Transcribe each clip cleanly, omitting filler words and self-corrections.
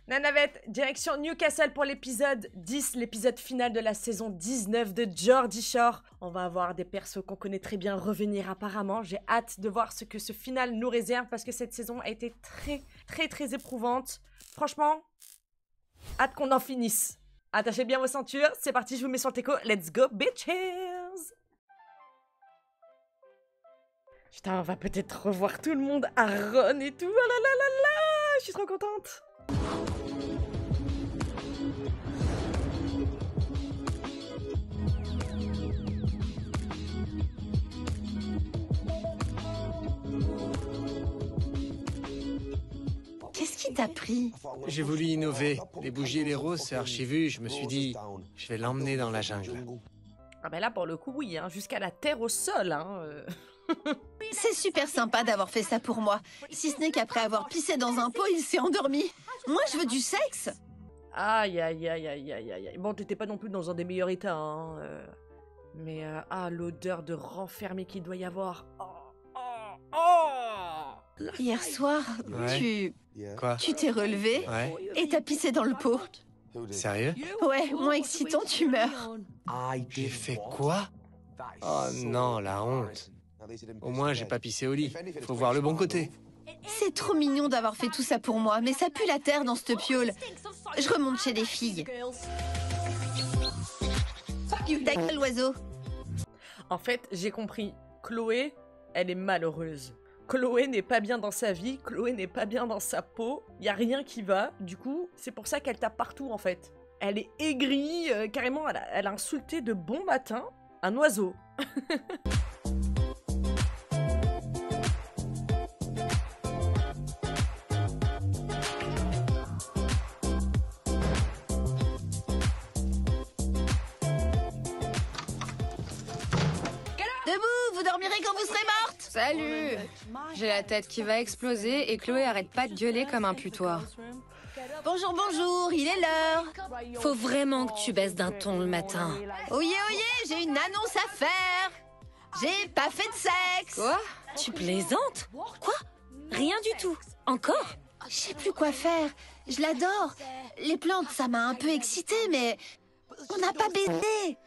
Nanavette, direction Newcastle pour l'épisode 10, l'épisode final de la saison 19 de Geordie Shore. On va avoir des persos qu'on connaît très bien revenir apparemment. J'ai hâte de voir ce que ce final nous réserve parce que cette saison a été très éprouvante. Franchement, hâte qu'on en finisse. Attachez bien vos ceintures, c'est parti, je vous mets sur le teco. Let's go, bitches! Putain, on va peut-être revoir tout le monde, Aaron et tout. Oh là là là là, je suis trop contente. Qu'est-ce qui t'a pris? J'ai voulu innover. Les bougies et les roses, c'est archivu. Je me suis dit, je vais l'emmener dans la jungle. Ah ben là, pour le coup, oui, hein, jusqu'à la terre au sol. Hein, C'est super sympa d'avoir fait ça pour moi. Si ce n'est qu'après avoir pissé dans un pot, il s'est endormi. Moi, je veux du sexe. Aïe, aïe, aïe, aïe, aïe, aïe. Bon, t'étais pas non plus dans un des meilleurs états, hein. Mais, l'odeur de renfermé qu'il doit y avoir. Hier soir, Ouais. Quoi? tu t'es relevé Ouais. et t'as pissé dans le pot. Sérieux? Ouais, moins excitant, tu meurs. J'ai fait quoi? Oh non, la honte. Au moins, j'ai pas pissé au lit. Faut voir le bon côté. C'est trop mignon d'avoir fait tout ça pour moi, mais ça pue la terre dans cette piole. Je remonte chez les filles. Ta gueule, l'oiseau. En fait, j'ai compris. Chloé, elle est malheureuse. Chloé n'est pas bien dans sa vie, Chloé n'est pas bien dans sa peau, y a rien qui va, du coup, c'est pour ça qu'elle tape partout en fait. Elle est aigrie, carrément, elle a insulté de bon matin un oiseau. Debout, vous dormirez quand vous serez morte. Salut! J'ai la tête qui va exploser et Chloé arrête pas de gueuler comme un putois. Bonjour, bonjour, il est l'heure. Faut vraiment que tu baisses d'un ton le matin. Oyez, j'ai une annonce à faire. J'ai pas fait de sexe. Quoi? Tu plaisantes? Quoi? Rien du tout. Encore? Je sais plus quoi faire. Je l'adore. Les plantes, ça m'a un peu excitée, mais on n'a pas baisé.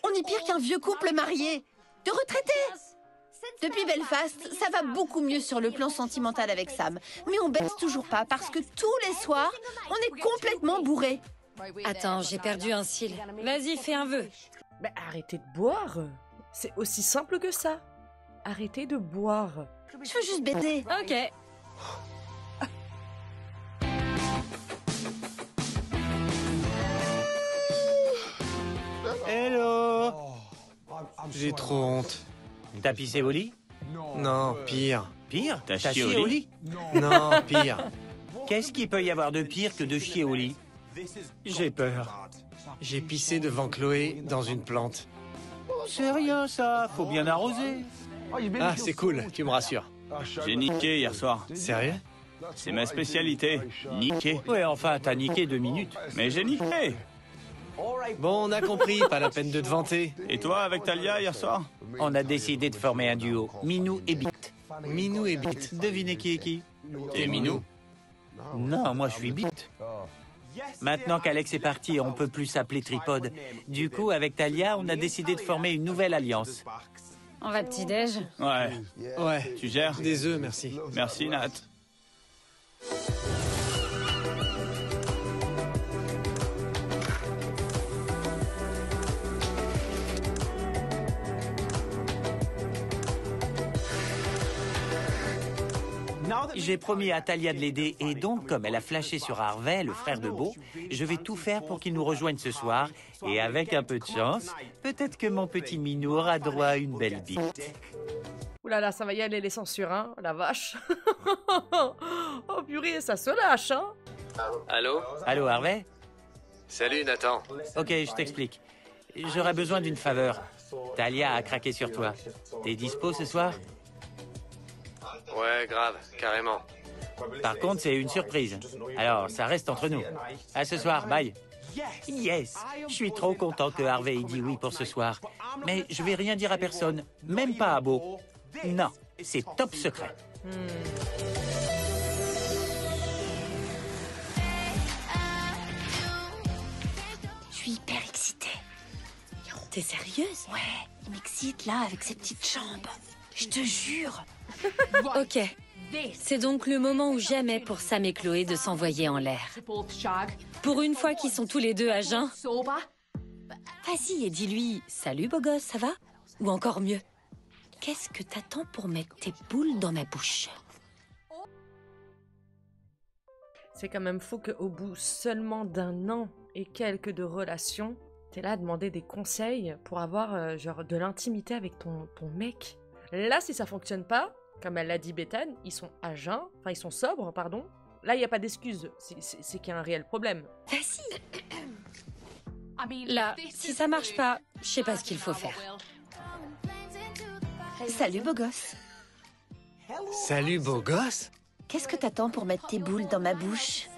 On est pire qu'un vieux couple marié. De retraités. Depuis Belfast, ça va beaucoup mieux sur le plan sentimental avec Sam. Mais on baisse toujours pas parce que tous les soirs, on est complètement bourrés. Attends, j'ai perdu un cil. Vas-y, fais un vœu. Mais arrêtez de boire. C'est aussi simple que ça. Arrêtez de boire. Je veux juste baiser. Ok. Hello! J'ai trop honte. T'as pissé au lit? Non, pire. Pire? T'as chié au lit? Non, pire. Qu'est-ce qu'il peut y avoir de pire que de chier au lit? J'ai peur. J'ai pissé devant Chloé dans une plante. C'est rien ça, faut bien arroser. Ah, c'est cool, tu me rassures. J'ai niqué hier soir. Sérieux? C'est ma spécialité. Niquer. Ouais, enfin, t'as niqué 2 minutes. Mais j'ai niqué. Bon, on a compris, pas la peine de te vanter. Et toi, avec Talia, hier soir? On a décidé de former un duo, Minou et Bit. Minou et Bit. Devinez qui est qui? Et Minou? Non, moi je suis Bit. Maintenant qu'Alex est parti, on peut plus s'appeler Tripode. Du coup, avec Talia, on a décidé de former une nouvelle alliance. On va petit-déj? Ouais. Ouais. Tu gères? Des œufs, merci. Merci, Nat. J'ai promis à Talia de l'aider et donc, comme elle a flashé sur Harvey, le frère de Beau, je vais tout faire pour qu'il nous rejoigne ce soir. Et avec un peu de chance, peut-être que mon petit Minou aura droit à une belle bite. Ouh là là, ça va y aller les censures, hein, la vache. Oh purée, ça se lâche, hein. Allô? Allô, Harvey? Salut, Nathan. Ok, je t'explique. J'aurais besoin d'une faveur. Talia a craqué sur toi. T'es dispo ce soir? Ouais, grave, carrément. Par contre, c'est une surprise. Alors, ça reste entre nous. À ce soir, bye. Yes! Je suis trop content que Harvey ait dit oui pour ce soir. Mais je vais rien dire à personne, même pas à Beau. Non, c'est top secret. T'es sérieuse? Ouais, il m'excite là avec ses petites jambes. Je te jure. Ok. C'est donc le moment ou jamais pour Sam et Chloé de s'envoyer en l'air. Pour une fois qu'ils sont tous les deux à jeun. Vas-y et dis-lui « Salut beau gosse, ça va ?» Ou encore mieux « Qu'est-ce que t'attends pour mettre tes boules dans ma bouche ?» C'est quand même fou qu'au bout seulement d'un an et quelques de relations, t'es là à demander des conseils pour avoir genre de l'intimité avec ton mec. Là, si ça fonctionne pas, comme elle l'a dit Bethany, ils sont à jeun, enfin ils sont sobres, pardon. Là, il n'y a pas d'excuse, c'est qu'il y a un réel problème. Vas-y. Là, si ça marche pas, je sais pas ce qu'il faut faire. Salut beau gosse. Salut, beau gosse. Qu'est-ce que t'attends pour mettre tes boules dans ma bouche?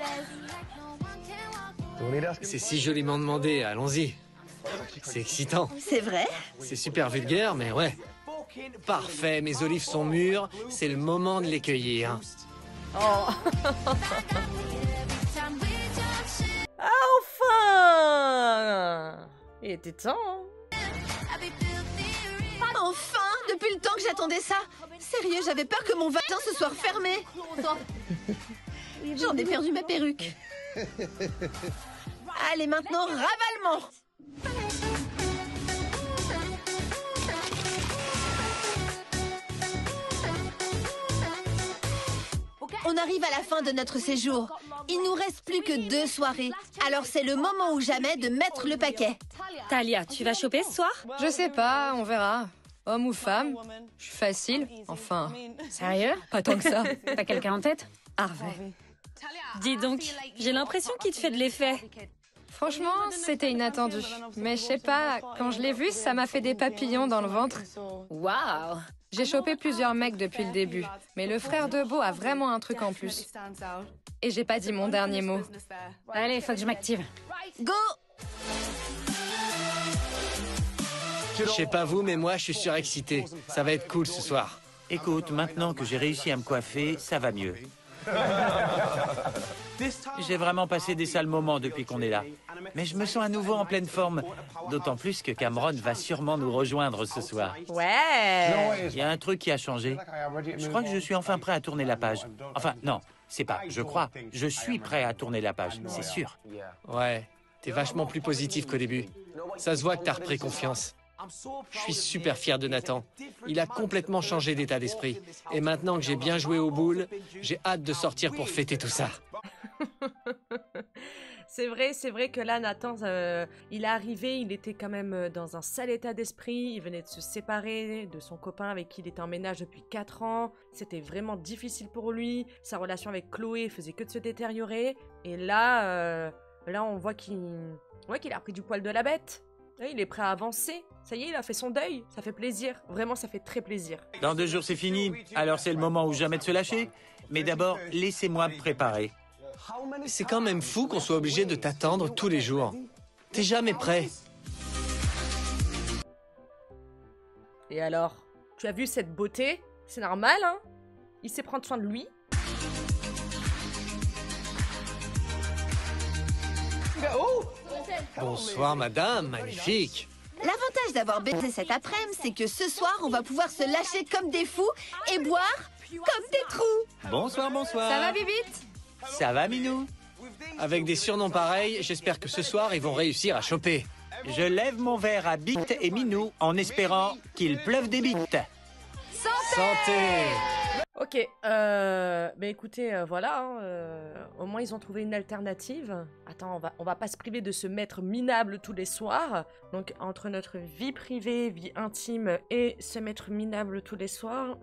C'est si joliment demandé, allons-y. C'est excitant. C'est vrai? C'est super vulgaire, mais ouais. Parfait, mes olives sont mûres, c'est le moment de les cueillir. Oh. Enfin! Il était temps, hein? Enfin! Depuis le temps que j'attendais ça. Sérieux, j'avais peur que mon vagin se soit refermé. J'en ai perdu ma perruque. Allez, maintenant, ravalement! On arrive à la fin de notre séjour. Il nous reste plus que 2 soirées. Alors c'est le moment ou jamais de mettre le paquet. Talia, tu vas choper ce soir? Je sais pas, on verra. Homme ou femme, je suis facile. Enfin, sérieux? Pas tant que ça. T'as quelqu'un en tête? Harvey. Dis donc, j'ai l'impression qu'il te fait de l'effet. Franchement, c'était inattendu. Mais je sais pas, quand je l'ai vu, ça m'a fait des papillons dans le ventre. Waouh! J'ai chopé plusieurs mecs depuis le début, mais le frère de Beau a vraiment un truc en plus. Et j'ai pas dit mon dernier mot. Allez, faut que je m'active. Go! Je sais pas vous, mais moi, je suis surexcité. Ça va être cool ce soir. Écoute, maintenant que j'ai réussi à me coiffer, ça va mieux. J'ai vraiment passé des sales moments depuis qu'on est là. Mais je me sens à nouveau en pleine forme. D'autant plus que Cameron va sûrement nous rejoindre ce soir. Ouais! Il y a un truc qui a changé. Je crois que je suis enfin prêt à tourner la page. Enfin, non, c'est pas je crois. Je suis prêt à tourner la page, c'est sûr. Ouais, t'es vachement plus positif qu'au début. Ça se voit que t'as repris confiance. Je suis super fier de Nathan. Il a complètement changé d'état d'esprit. Et maintenant que j'ai bien joué aux boules, j'ai hâte de sortir pour fêter tout ça. C'est vrai que là, Nathan, il est arrivé, il était quand même dans un sale état d'esprit. Il venait de se séparer de son copain avec qui il était en ménage depuis 4 ans. C'était vraiment difficile pour lui. Sa relation avec Chloé faisait que de se détériorer. Et là, on voit qu'il a pris du poil de la bête. Il est prêt à avancer. Ça y est, il a fait son deuil. Ça fait plaisir. Vraiment, ça fait très plaisir. Dans 2 jours, c'est fini. Alors c'est le moment ou jamais de se lâcher. Mais d'abord, laissez-moi me préparer. C'est quand même fou qu'on soit obligé de t'attendre tous les jours. T'es jamais prêt. Et alors, tu as vu cette beauté? C'est normal, hein? Il sait prendre soin de lui. Bonsoir madame, magnifique. L'avantage d'avoir baisé cet après-midi, c'est que ce soir, on va pouvoir se lâcher comme des fous et boire comme des trous. Bonsoir, bonsoir. Ça va, Bibite? Ça va, Minou? Avec des surnoms pareils, j'espère que ce soir, ils vont réussir à choper. Je lève mon verre à Bite et Minou en espérant qu'il pleuve des bites. Santé! Ok, écoutez, voilà, hein, au moins ils ont trouvé une alternative. Attends, on va pas se priver de se mettre minable tous les soirs. Donc entre notre vie privée, vie intime et se mettre minable tous les soirs,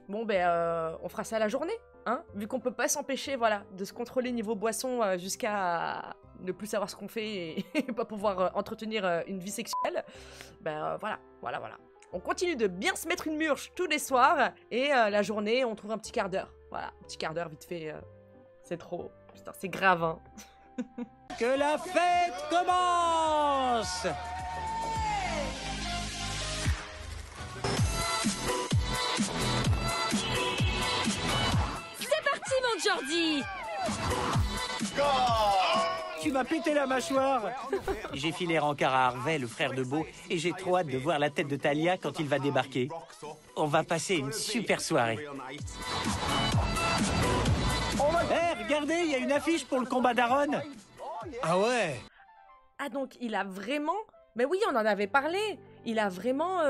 bon on fera ça la journée, hein, vu qu'on peut pas s'empêcher, voilà, de se contrôler niveau boisson jusqu'à ne plus savoir ce qu'on fait et pas pouvoir entretenir une vie sexuelle. Voilà. On continue de bien se mettre une murge tous les soirs et la journée, on trouve un petit quart d'heure. Voilà, un petit quart d'heure vite fait. C'est trop. Putain, c'est grave, hein. Que la fête commence! C'est parti, mon Jordi! Tu m'as pété la mâchoire. J'ai filé rencard à Harvey, le frère de Beau, et j'ai trop hâte de voir la tête de Talia quand il va débarquer. On va passer une super soirée. Hé, regardez, il y a une affiche pour le combat d'Aaron. Ah ouais? Ah donc il a vraiment... Mais oui, on en avait parlé. Il a vraiment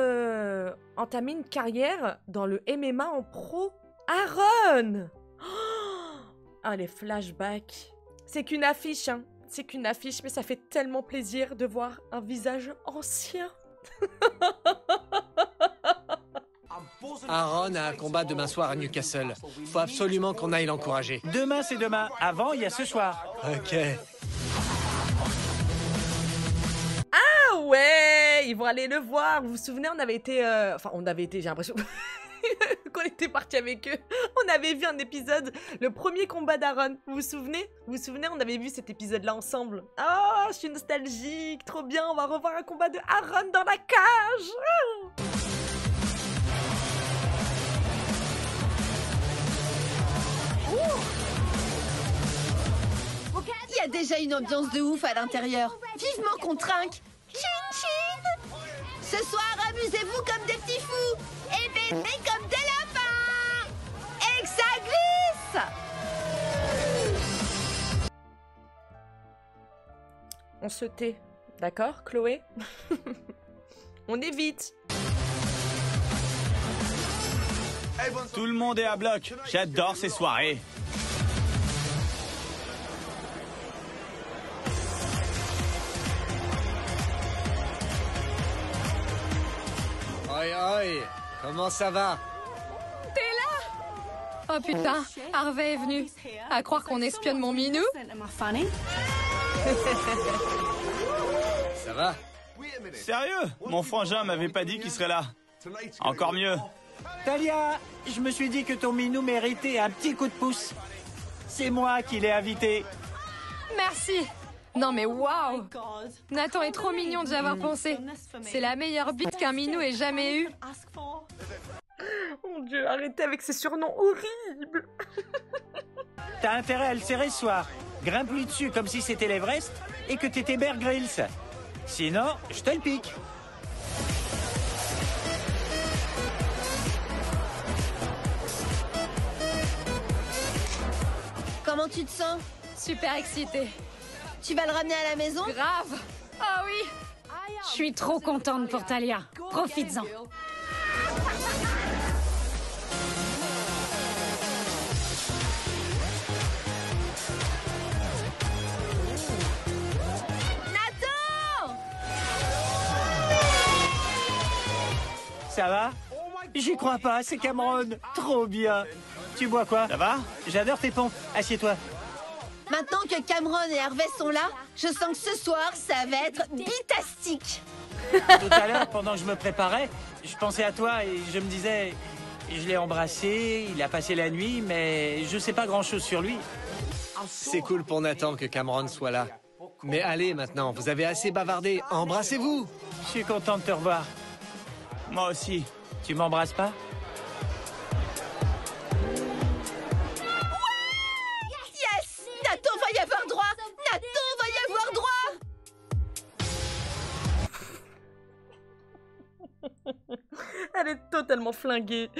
entamé une carrière dans le MMA en pro. Aaron! Ah, les flashbacks. C'est qu'une affiche, hein. C'est qu'une affiche, mais ça fait tellement plaisir de voir un visage ancien. Aaron a un combat demain soir à Newcastle. Faut absolument qu'on aille l'encourager. Demain, c'est demain. Avant, il y a ce soir. Ok. Ah ouais, ils vont aller le voir. Vous vous souvenez, on avait été... j'ai l'impression qu'on était partis avec eux. On avait vu un épisode, le premier combat d'Aaron. Vous vous souvenez? Vous vous souvenez, on avait vu cet épisode-là ensemble. Oh, je suis nostalgique. Trop bien, on va revoir un combat de Aaron dans la cage. Ah. Il y a déjà une ambiance de ouf à l'intérieur. Vivement qu'on trinque. Chin chin. Ce soir, amusez-vous comme des petits fous et baisez comme des lapins. Et que ça glisse. On se tait, d'accord, Chloé? On évite. Tout le monde est à bloc. J'adore ces soirées. Oi, oi. Comment ça va? Oh putain, Harvey est venu. À croire qu'on espionne mon minou. Ça va? Sérieux? Mon frangin m'avait pas dit qu'il serait là. Encore mieux. Talia, je me suis dit que ton minou méritait un petit coup de pouce. C'est moi qui l'ai invité. Merci. Non mais waouh! Nathan est trop mignon d'y avoir pensé. C'est la meilleure bite qu'un minou ait jamais eue. Mon Dieu, arrêtez avec ces surnoms horribles. T'as intérêt à le serrer ce soir. Grimpe-lui dessus comme si c'était l'Everest et que t'étais Bear Grylls. Sinon, je te le pique. Comment tu te sens? Super excitée. Tu vas le ramener à la maison? Grave. Ah oui. Je suis trop contente pour Talia. Profites-en. Nathan! Ça va? J'y crois pas, c'est Cameron. Trop bien. Tu bois quoi? Ça va? J'adore tes pompes. Assieds-toi. Maintenant que Cameron et Harvey sont là, je sens que ce soir, ça va être bitastique. Tout à l'heure, pendant que je me préparais, je pensais à toi et je me disais... Je l'ai embrassé, il a passé la nuit, mais je sais pas grand-chose sur lui. C'est cool pour Nathan que Cameron soit là. Mais allez maintenant, vous avez assez bavardé. Embrassez-vous! Je suis content de te revoir. Moi aussi. Tu m'embrasses pas? Yes! Nathan va y avoir droit! Nathan va y avoir droit! Elle est totalement flinguée.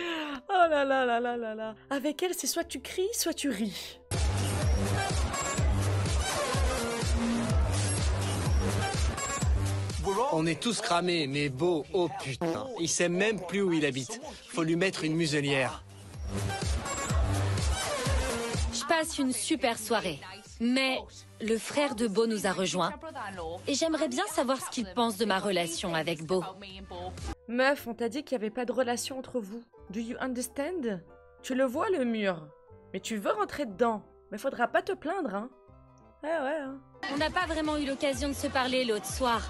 Oh là là là là là là. Avec elle, c'est soit tu cries, soit tu ris. On est tous cramés, mais Beau, oh putain, il sait même plus où il habite. Faut lui mettre une muselière. Je passe une super soirée. Mais le frère de Beau nous a rejoints. Et j'aimerais bien savoir ce qu'il pense de ma relation avec Beau. Meuf, on t'a dit qu'il n'y avait pas de relation entre vous. Do you understand? Tu le vois, le mur. Mais tu veux rentrer dedans. Mais faudra pas te plaindre, hein. Ouais, hein. On n'a pas vraiment eu l'occasion de se parler l'autre soir.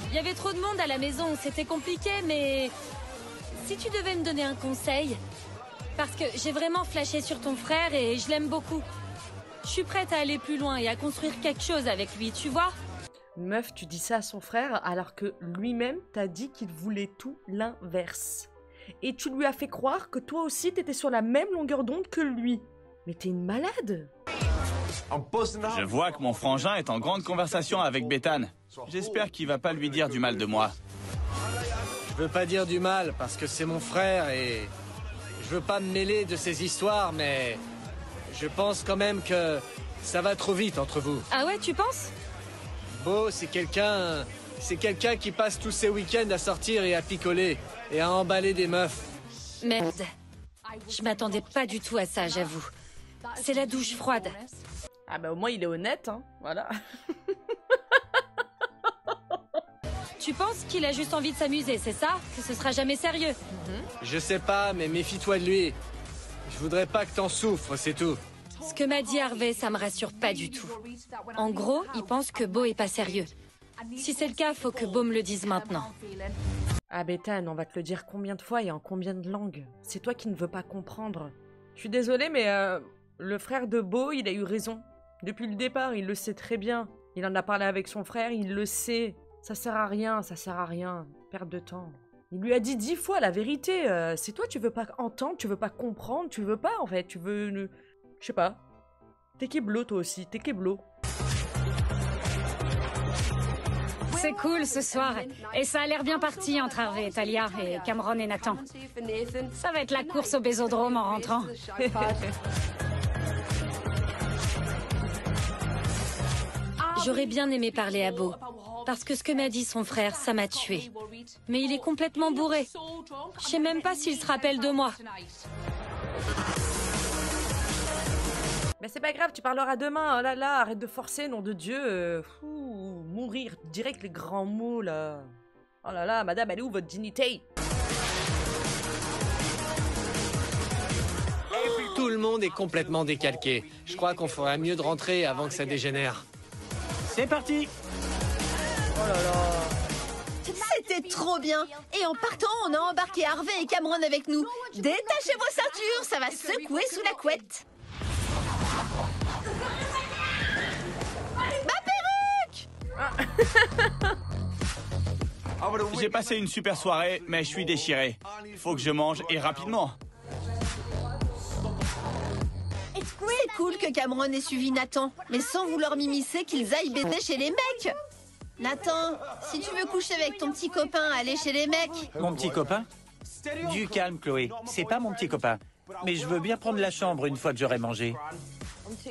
Il y avait trop de monde à la maison, c'était compliqué, mais... Si tu devais me donner un conseil... Parce que j'ai vraiment flashé sur ton frère et je l'aime beaucoup. Je suis prête à aller plus loin et à construire quelque chose avec lui, tu vois? Meuf, tu dis ça à son frère alors que lui-même t'a dit qu'il voulait tout l'inverse. Et tu lui as fait croire que toi aussi t'étais sur la même longueur d'onde que lui. Mais t'es une malade! Je vois que mon frangin est en grande conversation avec Bethane. J'espère qu'il va pas lui dire du mal de moi. Je veux pas dire du mal parce que c'est mon frère et je veux pas me mêler de ces histoires, mais je pense quand même que ça va trop vite entre vous. Ah ouais, tu penses? Beau, c'est quelqu'un qui passe tous ses week-ends à sortir et à picoler et à emballer des meufs. Merde. Je m'attendais pas du tout à ça, j'avoue. C'est la douche froide. Ah bah au moins il est honnête, hein, voilà. Tu penses qu'il a juste envie de s'amuser, c'est ça? Que ce sera jamais sérieux? Je sais pas, mais méfie-toi de lui. Je voudrais pas que t'en souffres, c'est tout. Ce que m'a dit Harvey, ça me rassure pas du tout. En gros, il pense que Beau est pas sérieux. Si c'est le cas, faut que Beau me le dise maintenant. Ah Bethane, on va te le dire combien de fois et en combien de langues? C'est toi qui ne veux pas comprendre. Je suis désolée, mais le frère de Beau, il a eu raison. Depuis le départ, il le sait très bien. Il en a parlé avec son frère, il le sait. Ça sert à rien, ça sert à rien. Perte de temps. Il lui a dit 10 fois la vérité. C'est toi, tu veux pas entendre, tu veux pas comprendre, tu veux pas en fait. Tu veux... Je sais pas. T'es kéblo toi aussi, t'es kéblo. C'est cool ce soir. Et ça a l'air bien parti entre Harvey et Talia et Cameron et Nathan. Ça va être la course au bésodrome en rentrant. J'aurais bien aimé parler à Beau. Parce que ce que m'a dit son frère, ça m'a tué. Mais il est complètement bourré. Je sais même pas s'il se rappelle de moi. Mais c'est pas grave, tu parleras demain. Oh là là, arrête de forcer, nom de Dieu. Mourir direct les grands mots là. Oh là là, madame, elle est où votre dignité? Tout le monde est complètement décalqué. Je crois qu'on ferait mieux de rentrer avant que ça dégénère. C'est parti! Oh là là. C'était trop bien. Et en partant, on a embarqué Harvey et Cameron avec nous. Détachez vos ceintures, ça va secouer sous la couette. Ma perruque! J'ai passé une super soirée, mais je suis déchiré. Faut que je mange et rapidement. C'est cool que Cameron ait suivi Nathan, mais sans vouloir m'immiscer qu'ils aillent baiser chez les mecs. Nathan, si tu veux coucher avec ton petit copain, allez chez les mecs. Mon petit copain? Du calme, Chloé. C'est pas mon petit copain. Mais je veux bien prendre la chambre une fois que j'aurai mangé.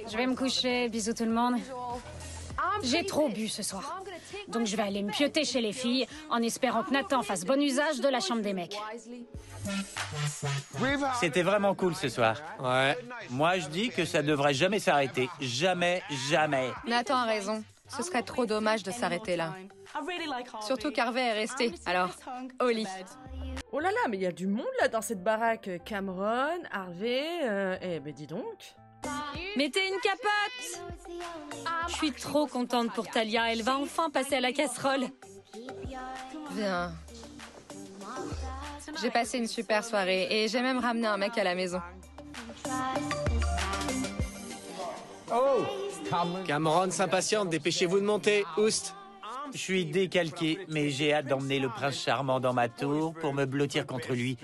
Je vais me coucher, bisous tout le monde. J'ai trop bu ce soir. Donc je vais aller me pioter chez les filles en espérant que Nathan fasse bon usage de la chambre des mecs. C'était vraiment cool ce soir. Ouais. Moi, je dis que ça devrait jamais s'arrêter. Jamais, jamais. Nathan a raison. Ce serait trop dommage de s'arrêter là. Surtout qu'Harvey est resté. Alors, au lit. Oh là là, mais il y a du monde là dans cette baraque. Cameron, Harvey, eh ben dis donc. Mettez une capote! Je suis trop contente pour Talia. Elle va enfin passer à la casserole. Viens. J'ai passé une super soirée et j'ai même ramené un mec à la maison. Cameron s'impatiente, dépêchez-vous de monter. Oust. Je suis décalqué, mais j'ai hâte d'emmener le prince charmant dans ma tour pour me blottir contre lui.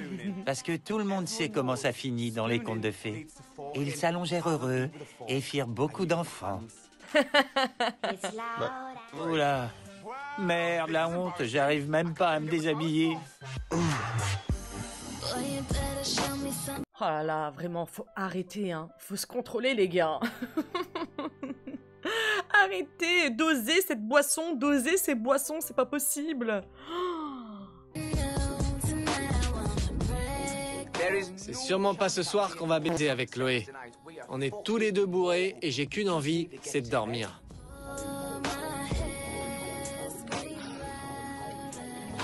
Parce que tout le monde sait comment ça finit dans les contes de fées. Ils s'allongèrent heureux et firent beaucoup d'enfants. Oula. Merde, la honte, j'arrive même pas à me déshabiller. Oh là là, vraiment, faut arrêter, hein. Faut se contrôler, les gars. Arrêtez, dosez cette boisson, dosez ces boissons, c'est pas possible. C'est sûrement pas ce soir qu'on va baiser avec Chloé. On est tous les deux bourrés et j'ai qu'une envie, c'est de dormir.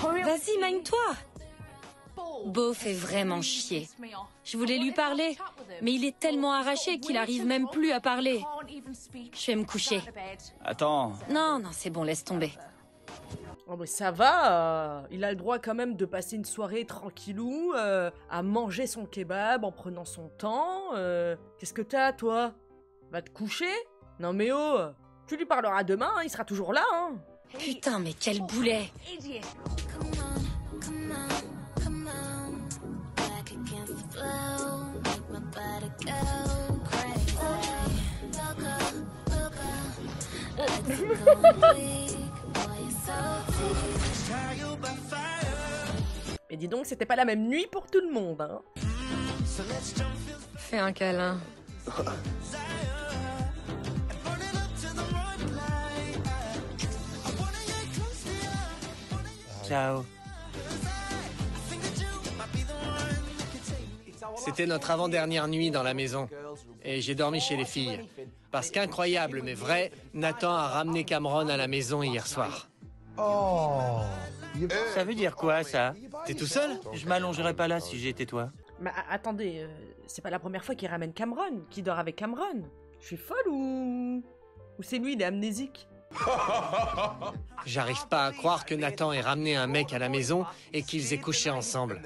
Vas-y, magne-toi! Beau fait vraiment chier. Je voulais lui parler, mais il est tellement arraché qu'il arrive même plus à parler. Je vais me coucher. Attends, Non, non, c'est bon, laisse tomber. Oh mais ça va, il a le droit quand même de passer une soirée tranquillou, à manger son kebab en prenant son temps. Qu'est-ce que t'as, toi? Va te coucher? Non mais oh, tu lui parleras demain, hein, il sera toujours là, hein. Putain, mais quel boulet! Mais dis donc, c'était pas la même nuit pour tout le monde, hein. Fais un câlin. Ciao. C'était notre avant-dernière nuit dans la maison. Et j'ai dormi chez les filles. Parce qu'incroyable mais vrai, Nathan a ramené Cameron à la maison hier soir. Ça veut dire quoi, ça? T'es tout seul? Je m'allongerais pas là si j'étais toi. Mais attendez, c'est pas la première fois qu'il ramène Cameron, qu'il dort avec Cameron. Je suis folle ou c'est lui, il est amnésique? J'arrive pas à croire que Nathan ait ramené un mec à la maison et qu'ils aient couché ensemble.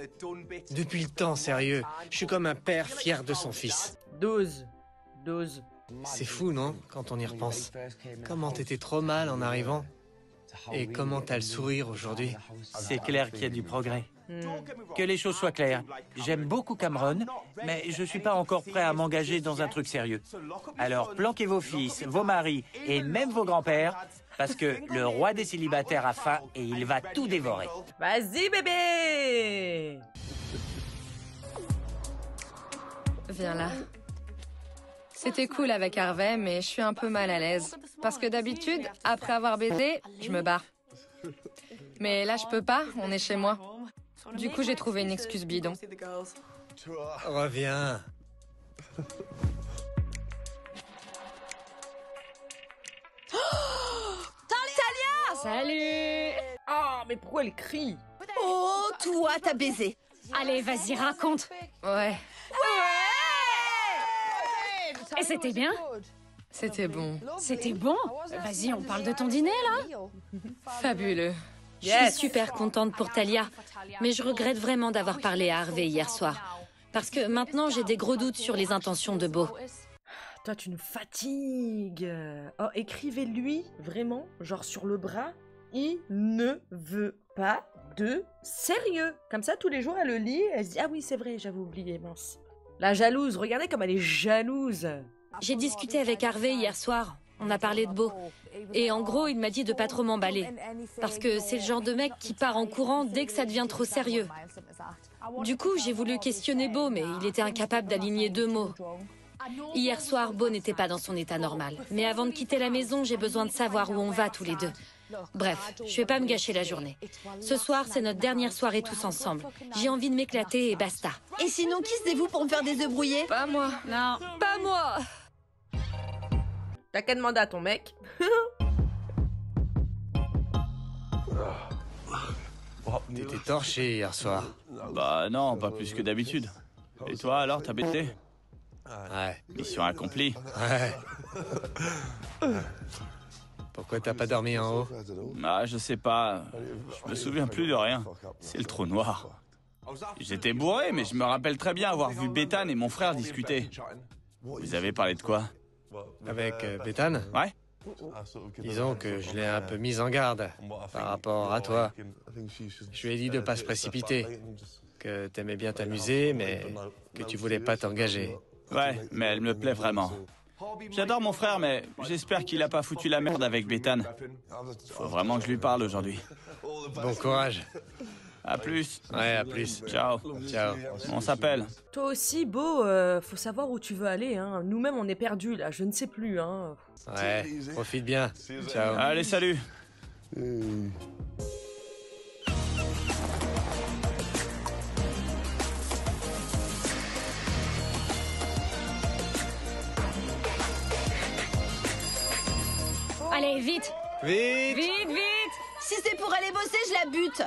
Depuis le temps, sérieux. Je suis comme un père fier de son fils. Dose. C'est fou, non? Quand on y repense. Comment t'étais trop mal en arrivant? Et comment t'as le sourire aujourd'hui? C'est clair qu'il y a du progrès. Que les choses soient claires. J'aime beaucoup Cameron, mais je suis pas encore prêt à m'engager dans un truc sérieux. Alors planquez vos fils, vos maris et même vos grands-pères, parce que le roi des célibataires a faim et il va tout dévorer. Vas-y, bébé! Viens là. C'était cool avec Harvey, mais je suis un peu mal à l'aise. Parce que d'habitude, après avoir baisé, je me barre. Mais là, je peux pas, on est chez moi. Du coup, j'ai trouvé une excuse bidon. Reviens. Salut! Oh, mais pourquoi elle crie? Oh, toi, t'as baisé. Allez, vas-y, raconte. Ouais, Et c'était bien? c'était bon. C'était bon? Vas-y, on parle de ton dîner, là? Fabuleux. Je suis super contente pour Talia, mais je regrette vraiment d'avoir parlé à Harvey hier soir. Parce que maintenant, j'ai des gros doutes sur les intentions de Beau. Toi, tu nous fatigues. Oh, écrivez-lui, vraiment, genre sur le bras. Il ne veut pas de sérieux. Comme ça, tous les jours, elle le lit, elle se dit « Ah oui, c'est vrai, j'avais oublié, mince. » La jalouse, regardez comme elle est jalouse. J'ai discuté avec Harvey hier soir. On a parlé de Beau. Et en gros, il m'a dit de pas trop m'emballer. Parce que c'est le genre de mec qui part en courant dès que ça devient trop sérieux. Du coup, j'ai voulu questionner Beau, mais il était incapable d'aligner 2 mots. Hier soir, Beau n'était pas dans son état normal. Mais avant de quitter la maison, j'ai besoin de savoir où on va tous les deux. Bref, je vais pas me gâcher la journée. Ce soir, c'est notre dernière soirée tous ensemble. J'ai envie de m'éclater et basta. Et sinon, kissez-vous pour me faire des œufs brouillés? Pas moi. Non. Pas moi. T'as qu'à demander à ton mec. T'étais torché hier soir. Bah non, pas plus que d'habitude. Et toi alors, t'as baisé? Ouais. Mission accomplie. Ouais. Pourquoi t'as pas dormi en haut? Ah, je sais pas. Je me souviens plus de rien. C'est le trou noir. J'étais bourré, mais je me rappelle très bien avoir vu Bethany et mon frère discuter. Vous avez parlé de quoi? Avec Bethany? Ouais. Disons que je l'ai un peu mise en garde par rapport à toi. Je lui ai dit de pas se précipiter, que t'aimais bien t'amuser, mais que tu voulais pas t'engager. Ouais, mais elle me plaît vraiment. J'adore mon frère, mais j'espère qu'il a pas foutu la merde avec Bethany. Faut vraiment que je lui parle aujourd'hui. Bon courage. À plus. Ouais, à plus. Ciao. Ciao. On s'appelle. Toi aussi, Beau, faut savoir où tu veux aller, hein. Nous-mêmes, on est perdus, là, je ne sais plus, hein. Ouais, profite bien. Ciao. Allez, salut. Allez, vite! Vite! Vite, vite! Si c'est pour aller bosser, je la bute.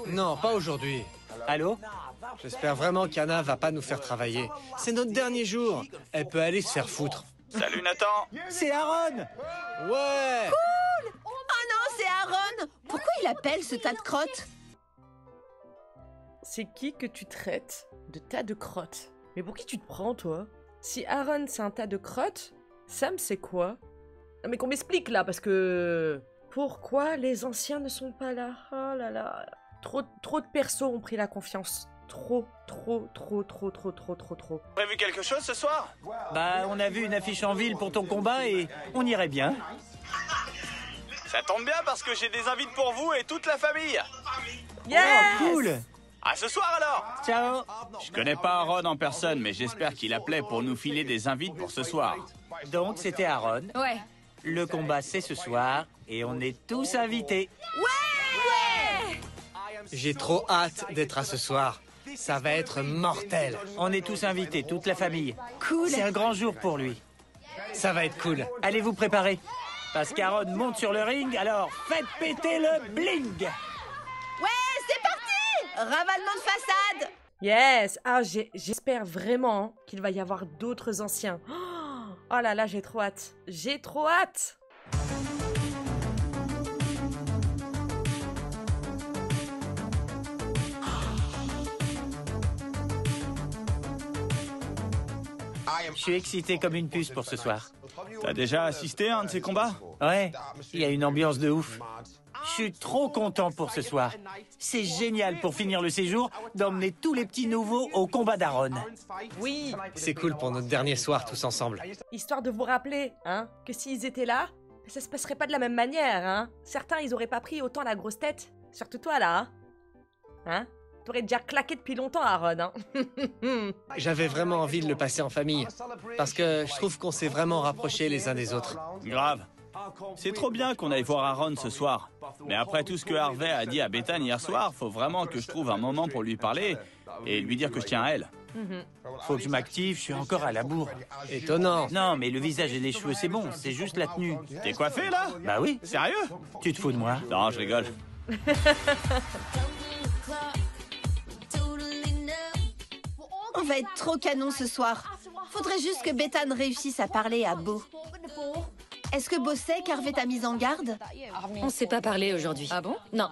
Non, pas aujourd'hui. Allô? J'espère vraiment qu'Anna va pas nous faire travailler. C'est notre dernier jour. Elle peut aller se faire foutre. Salut Nathan. C'est Aaron! Ouais! Oh non, c'est Aaron. Pourquoi il appelle ce tas de crottes? C'est qui que tu traites de tas de crottes? Mais pour qui tu te prends, toi? Si Aaron, c'est un tas de crottes, Sam, c'est quoi? Non, mais qu'on m'explique, là, parce que... Pourquoi les anciens ne sont pas là? Oh là là. Trop de persos ont pris la confiance. Trop. Prévu quelque chose ce soir? Bah, on a vu une affiche en ville pour ton combat et on irait bien. Ça tombe bien parce que j'ai des invites pour vous et toute la famille. Yes! Oh, cool. À ce soir alors. Ciao. Je connais pas Aaron en personne, mais j'espère qu'il appelait pour nous filer des invites pour ce soir. Donc, c'était Aaron. Ouais. Le combat, c'est ce soir, et on est tous invités. J'ai trop hâte d'être à ce soir. Ça va être mortel. On est tous invités, toute la famille. Cool. C'est un grand jour pour lui. Ça va être cool. Allez vous préparer. Parce qu'Aaron monte sur le ring, alors faites péter le bling. Ouais, c'est parti! Ravalement de façade! Yes! Ah, j'espère vraiment qu'il va y avoir d'autres anciens. Oh là là, j'ai trop hâte. J'ai trop hâte! Je suis excité comme une puce pour ce soir. T'as déjà assisté à un de ces combats? Ouais, il y a une ambiance de ouf. Je suis trop content pour ce soir. C'est génial pour finir le séjour d'emmener tous les petits nouveaux au combat d'Aaron. Oui! C'est cool pour notre dernier soir tous ensemble. Histoire de vous rappeler, hein, que s'ils étaient là, ça se passerait pas de la même manière, hein. Certains, ils auraient pas pris autant la grosse tête. Surtout toi, là, hein. Hein? T'aurais déjà claqué depuis longtemps, Aaron, hein. J'avais vraiment envie de le passer en famille. Parce que je trouve qu'on s'est vraiment rapprochés les uns des autres. Grave. C'est trop bien qu'on aille voir Aaron ce soir. Mais après tout ce que Harvey a dit à Bethany hier soir, faut vraiment que je trouve un moment pour lui parler et lui dire que je tiens à elle. Faut que je m'active, je suis encore à la bourre. Étonnant. Non, mais le visage et les cheveux, c'est bon, c'est juste la tenue. T'es coiffé là? Bah oui. Sérieux? Tu te fous de moi? Non, je rigole. On va être trop canon ce soir. Faudrait juste que Bethany réussisse à parler à Beau. Est-ce que Beau sait qu'Harvey t'a mise en garde? On s'est pas parlé aujourd'hui. Ah bon? Non.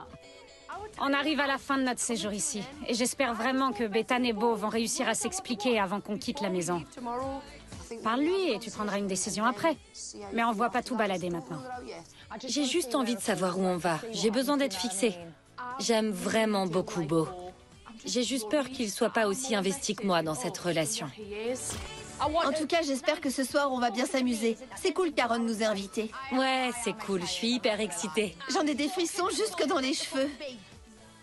On arrive à la fin de notre séjour ici. Et j'espère vraiment que Bethany et Beau vont réussir à s'expliquer avant qu'on quitte la maison. Parle-lui et tu prendras une décision après. Mais on ne voit pas tout balader maintenant. J'ai juste envie de savoir où on va. J'ai besoin d'être fixée. J'aime vraiment beaucoup Beau. J'ai juste peur qu'il soit pas aussi investi que moi dans cette relation. En tout cas, j'espère que ce soir, on va bien s'amuser. C'est cool qu'Aaron nous ait invités. Ouais, c'est cool. Je suis hyper excitée. J'en ai des frissons jusque dans les cheveux.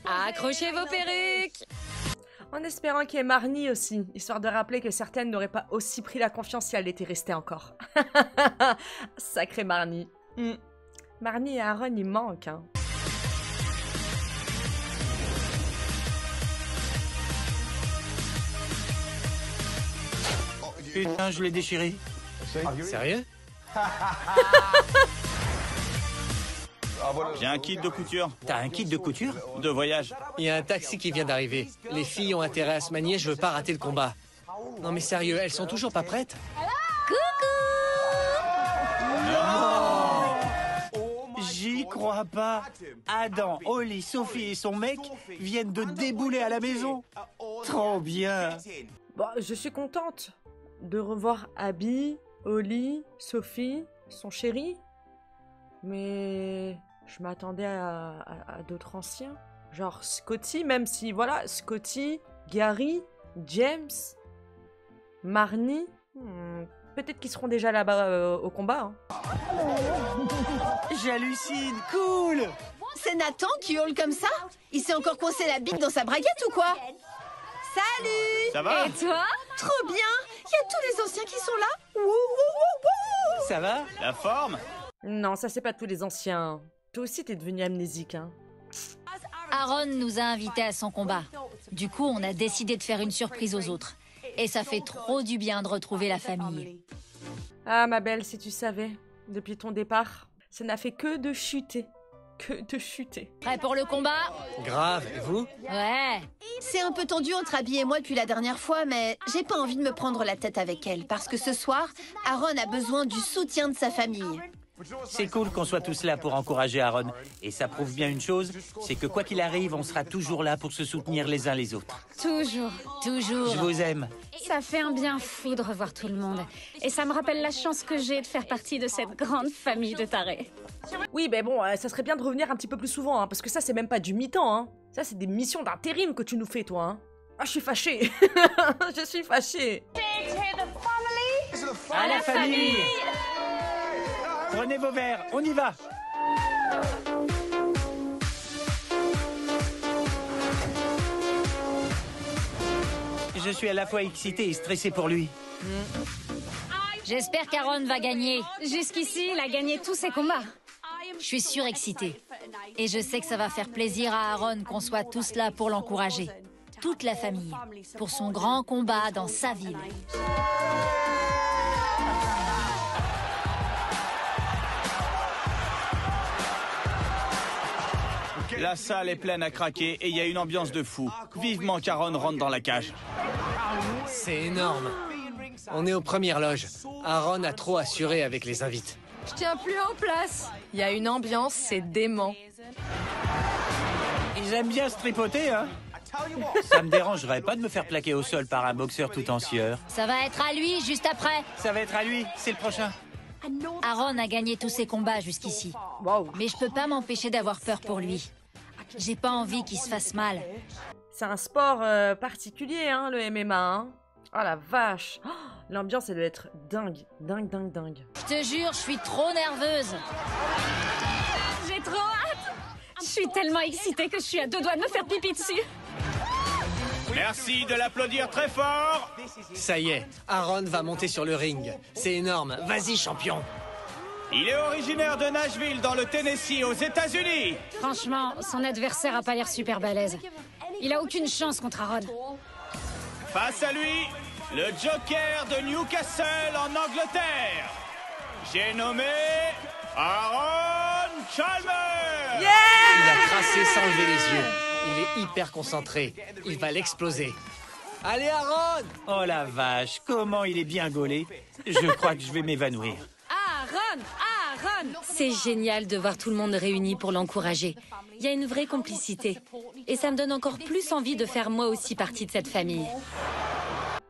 Accrochez vos perruques! En espérant qu'il y ait Marnie aussi, histoire de rappeler que certaines n'auraient pas aussi pris la confiance si elle était restée encore. Sacré Marnie. Marnie et Aaron, ils manquent, hein. Putain, je l'ai déchiré. Sérieux? J'ai un kit de couture. T'as un kit de couture? De voyage. Il y a un taxi qui vient d'arriver. Les filles ont intérêt à se manier, je veux pas rater le combat. Non mais sérieux, elles sont toujours pas prêtes? J'y crois pas. Adam, Holly, Sophie et son mec viennent de débouler à la maison. Trop bien. Bon, je suis contente de revoir Abby, Holly, Sophie, son chéri. Mais je m'attendais à d'autres anciens. Genre Scotty, même si, voilà, Scotty, Gary, James, Marnie. Peut-être qu'ils seront déjà là-bas au combat. Hein. J'hallucine, cool. C'est Nathan qui hurle comme ça? Il s'est encore coincé la bite dans sa braguette ou quoi? Salut! Ça va? Et toi? Trop bien! Il y a tous les anciens qui sont là! Wouh, wouh, wouh, wouh! Ça va? La forme? Non, ça c'est pas tous les anciens. Toi aussi t'es devenu amnésique, hein. Aaron nous a invités à son combat. Du coup, on a décidé de faire une surprise aux autres. Et ça fait trop du bien de retrouver la famille. Ah ma belle, si tu savais, depuis ton départ, ça n'a fait que de chuter. Que de chuter. Prêt pour le combat? Grave, et vous? Ouais. C'est un peu tendu entre Abby et moi depuis la dernière fois, mais j'ai pas envie de me prendre la tête avec elle, parce que ce soir, Aaron a besoin du soutien de sa famille. C'est cool qu'on soit tous là pour encourager Aaron. Et ça prouve bien une chose, c'est que quoi qu'il arrive, on sera toujours là pour se soutenir les uns les autres. Toujours. Toujours. Je vous aime. Ça fait un bien fou de revoir tout le monde. Et ça me rappelle la chance que j'ai de faire partie de cette grande famille de tarés. Oui, ben bon, ça serait bien de revenir un petit peu plus souvent, hein, parce que ça c'est même pas du mi-temps, hein. Ça c'est des missions d'intérim que tu nous fais, toi, hein. Ah, je suis fâchée. Je suis fâchée. À la famille. Prenez vos verres, on y va. Je suis à la fois excité et stressé pour lui. J'espère qu'Aaron va gagner. Jusqu'ici, il a gagné tous ses combats. Je suis surexcitée. Et je sais que ça va faire plaisir à Aaron qu'on soit tous là pour l'encourager. Toute la famille. Pour son grand combat dans sa ville. La salle est pleine à craquer et il y a une ambiance de fou. Vivement qu'Aaron rentre dans la cage. C'est énorme. On est aux premières loges. Aaron a trop assuré avec les invités. Je tiens plus en place. Il y a une ambiance, c'est dément. Ils aiment bien se tripoter, hein? Ça me dérangerait pas de me faire plaquer au sol par un boxeur tout en sueur. Ça va être à lui juste après. Ça va être à lui, c'est le prochain. Aaron a gagné tous ses combats jusqu'ici. Wow. Mais je peux pas m'empêcher d'avoir peur pour lui. J'ai pas envie qu'il se fasse mal. C'est un sport particulier, hein, le MMA. Hein. Oh la vache. Oh, l'ambiance, elle doit être dingue. Dingue, dingue, dingue. Je te jure, je suis trop nerveuse. J'ai trop hâte. Je suis tellement excitée que je suis à 2 doigts de me faire pipi dessus. Merci de l'applaudir très fort. Ça y est, Aaron va monter sur le ring. C'est énorme. Vas-y, champion. Il est originaire de Nashville, dans le Tennessee, aux États-Unis. Franchement, son adversaire a pas l'air super balèze. Il a aucune chance contre Aaron. Face à lui, le Joker de Newcastle en Angleterre. J'ai nommé Aaron Chalmers. Il a tracé sans lever les yeux. Il est hyper concentré. Il va l'exploser. Allez, Aaron! Oh la vache, comment il est bien gaulé. Je crois que je vais m'évanouir. Aaron! Aaron! C'est génial de voir tout le monde réuni pour l'encourager. Il y a une vraie complicité. Et ça me donne encore plus envie de faire moi aussi partie de cette famille.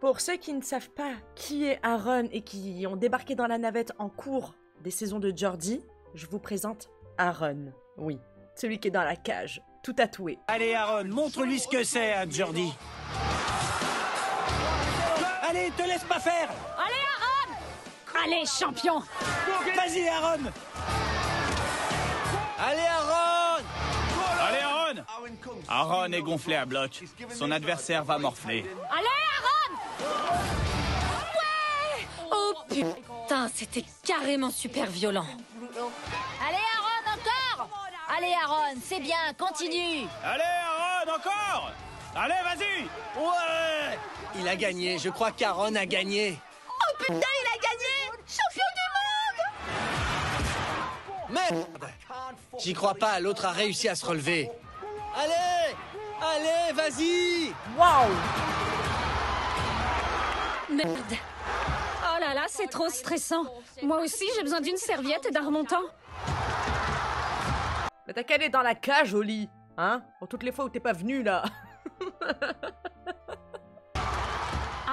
Pour ceux qui ne savent pas qui est Aaron et qui ont débarqué dans la navette en cours des saisons de Jordi, je vous présente Aaron. Oui, celui qui est dans la cage, tout tatoué. Allez Aaron, montre-lui ce que c'est, hein, Jordi. Allez, te laisse pas faire. Allez, Aaron! Allez, champion! Vas-y Aaron. Allez, Aaron! Allez, Aaron! Aaron est gonflé à bloc. Son adversaire va morfler. Allez, Aaron! Oh putain, c'était carrément super violent. Allez, Aaron, encore! Allez, Aaron, c'est bien, continue! Allez, Aaron, encore! Allez, vas-y! Ouais! Il a gagné. Je crois qu'Aaron a gagné. Oh putain, il a gagné! Champion du monde! Merde! J'y crois pas. L'autre a réussi à se relever. Allez! Allez, vas-y! Waouh! Merde. Oh là là, c'est trop stressant. Moi aussi, j'ai besoin d'une serviette et d'un remontant. Mais t'as qu'à aller dans la cage au lit, hein? Pour toutes les fois où t'es pas venu, là.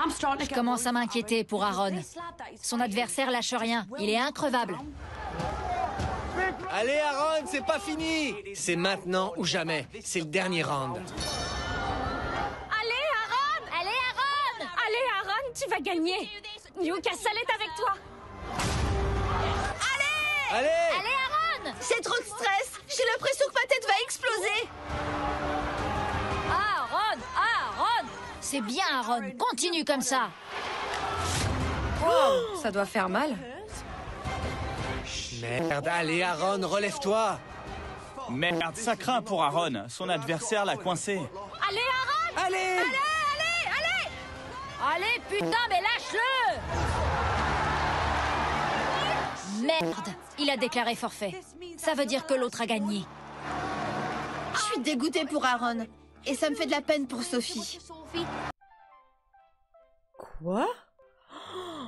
Je commence à m'inquiéter pour Aaron. Son adversaire lâche rien, il est increvable. Allez, Aaron, c'est pas fini! C'est maintenant ou jamais. C'est le dernier round. Allez, Aaron! Allez, Aaron! Allez, Aaron, tu vas gagner! Newcastle est avec toi! Allez! Allez, Aaron! C'est trop de stress! J'ai l'impression que ma tête va exploser! Aaron! Aaron! C'est bien, Aaron, continue comme ça! Ça doit faire mal. Merde, allez, Aaron, relève-toi! Merde, ça craint pour Aaron. Son adversaire l'a coincé. Allez, Aaron! Allez! Allez, putain, mais lâche-le! Merde, il a déclaré forfait. Ça veut dire que l'autre a gagné. Je suis dégoûtée pour Aaron. Et ça me fait de la peine pour Sophie. Quoi? Oh,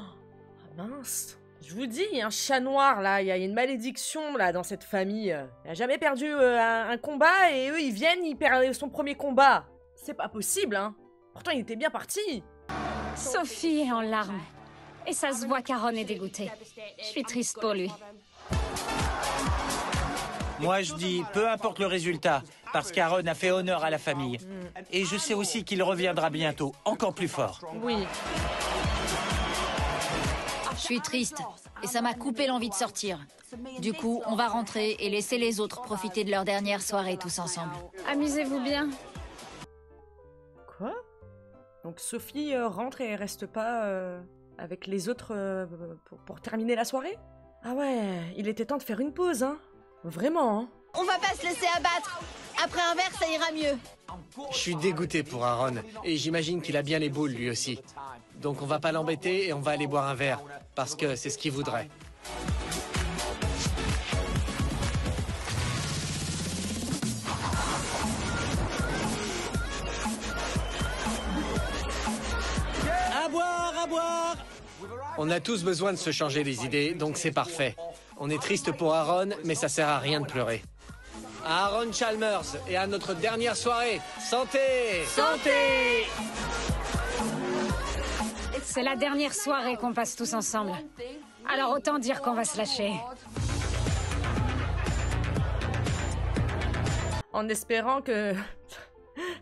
mince. Je vous dis, il y a un chat noir, là. Il y a une malédiction, là, dans cette famille. Il a jamais perdu un combat et eux, ils viennent, ils perdent son premier combat. C'est pas possible, hein. Pourtant, il était bien parti. Sophie est en larmes. Et ça se voit qu'Aaron est dégoûté. Je suis triste pour lui. Moi je dis, peu importe le résultat, parce qu'Aaron a fait honneur à la famille. Et je sais aussi qu'il reviendra bientôt, encore plus fort. Oui. Je suis triste. et ça m'a coupé l'envie de sortir. Du coup, on va rentrer et laisser les autres profiter de leur dernière soirée tous ensemble. Amusez-vous bien. Quoi? Donc Sophie rentre et reste pas avec les autres pour terminer la soirée? Ah ouais, il était temps de faire une pause, hein. Vraiment, hein. On va pas se laisser abattre. Après un verre, ça ira mieux. Je suis dégoûté pour Aaron, et j'imagine qu'il a bien les boules lui aussi. Donc on va pas l'embêter et on va aller boire un verre, parce que c'est ce qu'il voudrait. À boire, à boire! On a tous besoin de se changer les idées, donc c'est parfait. On est triste pour Aaron, mais ça sert à rien de pleurer. À Aaron Chalmers et à notre dernière soirée. Santé! Santé! C'est la dernière soirée qu'on passe tous ensemble. Alors autant dire qu'on va se lâcher. En espérant que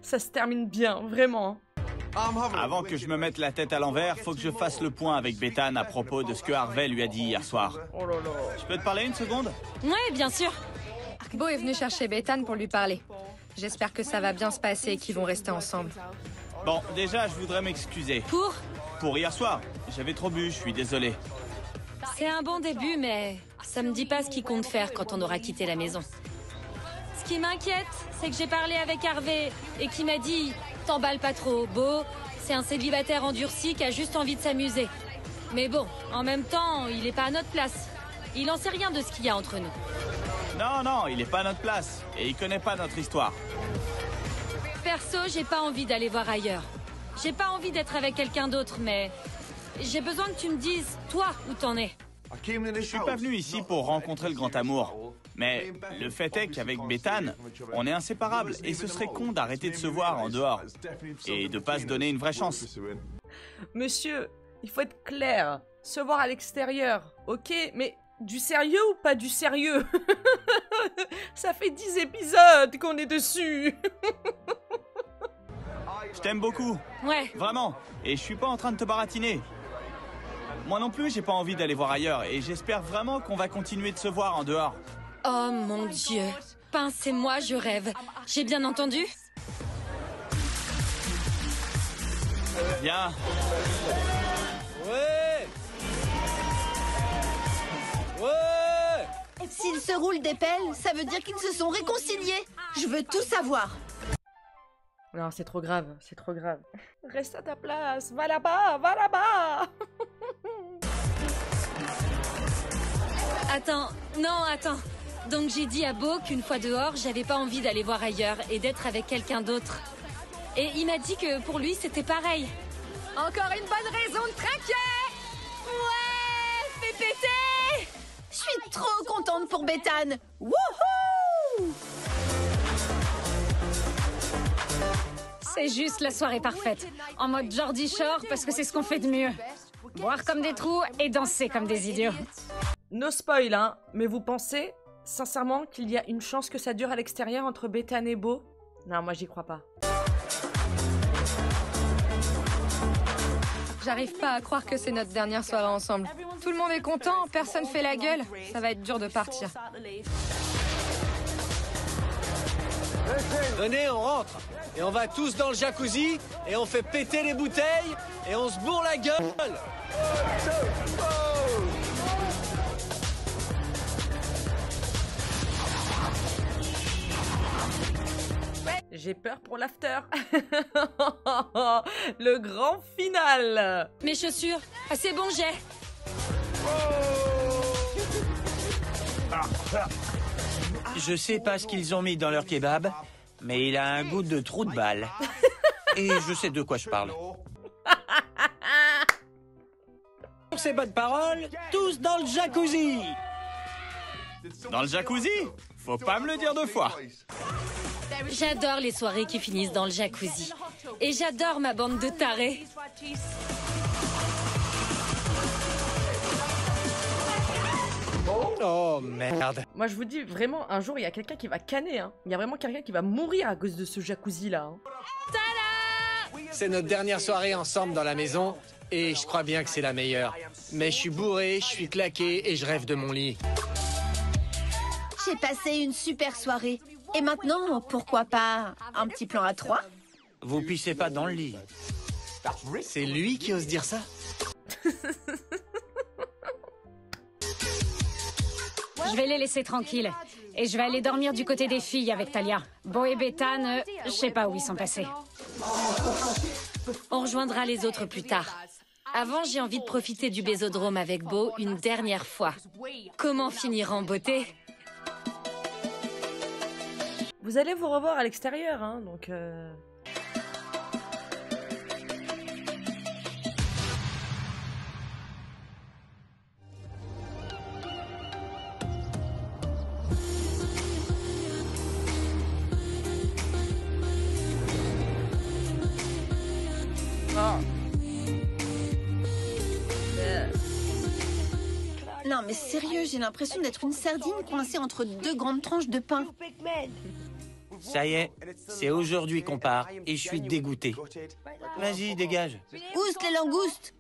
ça se termine bien, vraiment. Avant que je me mette la tête à l'envers, faut que je fasse le point avec Bethane à propos de ce que Harvey lui a dit hier soir. Oh là là. Je peux te parler une seconde? Ouais, bien sûr. Beau est venu chercher Bethane pour lui parler. J'espère que ça va bien se passer et qu'ils vont rester ensemble. Bon, déjà, je voudrais m'excuser. Pour hier soir. J'avais trop bu, je suis désolé. C'est un bon début, mais ça me dit pas ce qu'il compte faire quand on aura quitté la maison. Ce qui m'inquiète, c'est que j'ai parlé avec Harvey et qui m'a dit « T'emballes pas trop, Beau, c'est un célibataire endurci qui a juste envie de s'amuser. » Mais bon, en même temps, il est pas à notre place. Il en sait rien de ce qu'il y a entre nous. Non, il est pas à notre place. Et il connaît pas notre histoire. Perso, j'ai pas envie d'aller voir ailleurs. J'ai pas envie d'être avec quelqu'un d'autre, mais j'ai besoin que tu me dises, toi, où t'en es. Je suis pas venu ici pour rencontrer le grand amour. Mais le fait est qu'avec Bethane, on est inséparables. Et ce serait con d'arrêter de se voir en dehors. Et de pas se donner une vraie chance. Monsieur, il faut être clair. Se voir à l'extérieur, ok, mais du sérieux ou pas du sérieux? Ça fait 10 épisodes qu'on est dessus. Je t'aime beaucoup. Ouais. Vraiment. Et je suis pas en train de te baratiner. Moi non plus, j'ai pas envie d'aller voir ailleurs. Et j'espère vraiment qu'on va continuer de se voir en dehors. Oh mon Dieu. Pincez-moi, je rêve. J'ai bien entendu? Viens. Ouais! Ouais! S'ils se roulent des pelles, ça veut dire qu'ils se sont réconciliés. Je veux tout savoir. Non, c'est trop grave, c'est trop grave. Reste à ta place, va là-bas, va là-bas. Attends, non, attends. Donc j'ai dit à Beau qu'une fois dehors, j'avais pas envie d'aller voir ailleurs et d'être avec quelqu'un d'autre. Et il m'a dit que pour lui, c'était pareil. Encore une bonne raison de trinquer. Ouais, fais péter! Je suis trop contente pour Bethane. Wouhou! C'est juste la soirée parfaite. En mode Geordie Shore, parce que c'est ce qu'on fait de mieux. Boire comme des trous et danser comme des idiots. No spoil, hein, mais vous pensez sincèrement qu'il y a une chance que ça dure à l'extérieur entre Bethane et Beau? Non, moi j'y crois pas. J'arrive pas à croire que c'est notre dernière soirée ensemble. Tout le monde est content, personne fait la gueule. Ça va être dur de partir. Venez, on rentre. Et on va tous dans le jacuzzi, et on fait péter les bouteilles, et on se bourre la gueule. J'ai peur pour l'after. Le grand final. Mes chaussures, ah, c'est bon, j'ai. Je sais pas ce qu'ils ont mis dans leur kebab, mais il a un goût de trou de balle. Et je sais de quoi je parle. Pour ces bonnes paroles, tous dans le jacuzzi. Dans le jacuzzi? Faut pas me le dire deux fois. J'adore les soirées qui finissent dans le jacuzzi. Et j'adore ma bande de tarés. Oh merde. Moi je vous dis vraiment, un jour il y a quelqu'un qui va canner. Hein. Il y a vraiment quelqu'un qui va mourir à cause de ce jacuzzi là. Hein. C'est notre dernière soirée ensemble dans la maison, Et je crois bien que c'est la meilleure. Mais je suis bourré, je suis claqué et je rêve de mon lit. J'ai passé une super soirée. Et maintenant, pourquoi pas un petit plan à 3? Vous pissez pas dans le lit. C'est lui qui ose dire ça? Je vais les laisser tranquilles. Et je vais aller dormir du côté des filles avec Talia. Bo et Bethane, je sais pas où ils sont passés. On rejoindra les autres plus tard. Avant, j'ai envie de profiter du bésodrome avec Bo une dernière fois. Comment finir en beauté? Vous allez vous revoir à l'extérieur, hein, donc... Non mais sérieux, j'ai l'impression d'être une sardine coincée entre deux grandes tranches de pain. Ça y est, c'est aujourd'hui qu'on part et je suis dégoûté. Vas-y, dégage. Oust les langoustes!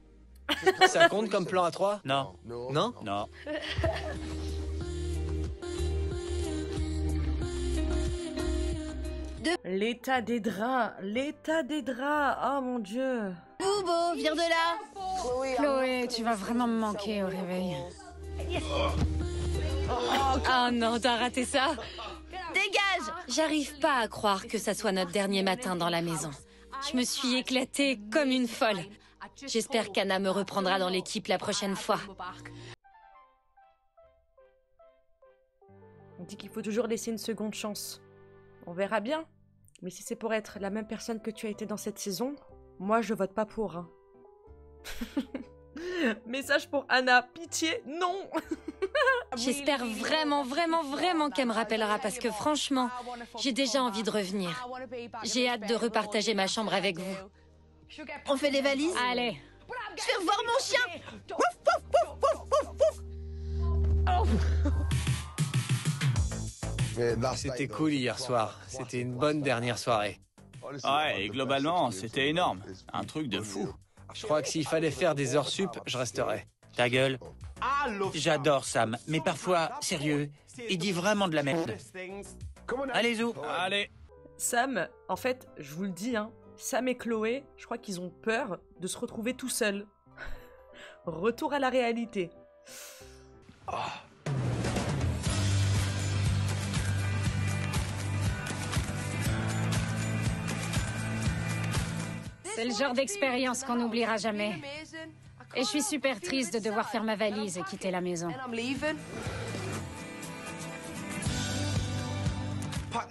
Ça compte comme plan à 3? Non. Non? Non. L'état des draps, oh mon Dieu. Boubo, viens de là! Chloé, tu vas vraiment me manquer au réveil. Oh non, t'as raté ça? Dégage! J'arrive pas à croire que ça soit notre dernier matin dans la maison. Je me suis éclatée comme une folle. J'espère qu'Anna me reprendra dans l'équipe la prochaine fois. On dit qu'il faut toujours laisser une seconde chance. On verra bien. Mais si c'est pour être la même personne que tu as été dans cette saison, moi je vote pas pour. Hein. Message pour Anna, pitié, non. J'espère vraiment, vraiment, vraiment qu'elle me rappellera parce que franchement, j'ai déjà envie de revenir. J'ai hâte de repartager ma chambre avec vous. On fait les valises? Allez. Je vais revoir mon chien! C'était cool hier soir. C'était une bonne dernière soirée. Ouais, et globalement, c'était énorme. Un truc de fou. Je crois que s'il fallait faire des heures sup, je resterais. Ta gueule. J'adore Sam, mais parfois, sérieux, il dit vraiment de la merde. Allez, Zou. Allez. Sam, en fait, je vous le dis, hein, Sam et Chloé, je crois qu'ils ont peur de se retrouver tout seuls. Retour à la réalité. Oh. C'est le genre d'expérience qu'on n'oubliera jamais. Et je suis super triste de devoir faire ma valise et quitter la maison.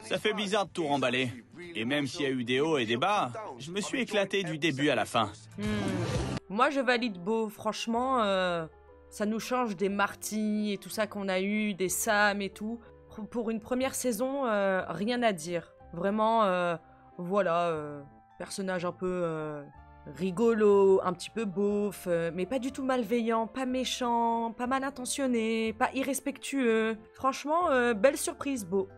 Ça fait bizarre de tout remballer. Et même s'il y a eu des hauts et des bas, je me suis éclaté du début à la fin. Moi, je valide Beau. Franchement, ça nous change des Marty et tout ça qu'on a eu, des Sam et tout. Pour une première saison, rien à dire. Vraiment, voilà, personnage un peu rigolo, un petit peu beauf, mais pas du tout malveillant, pas méchant, pas mal intentionné, pas irrespectueux. Franchement, belle surprise, Beau.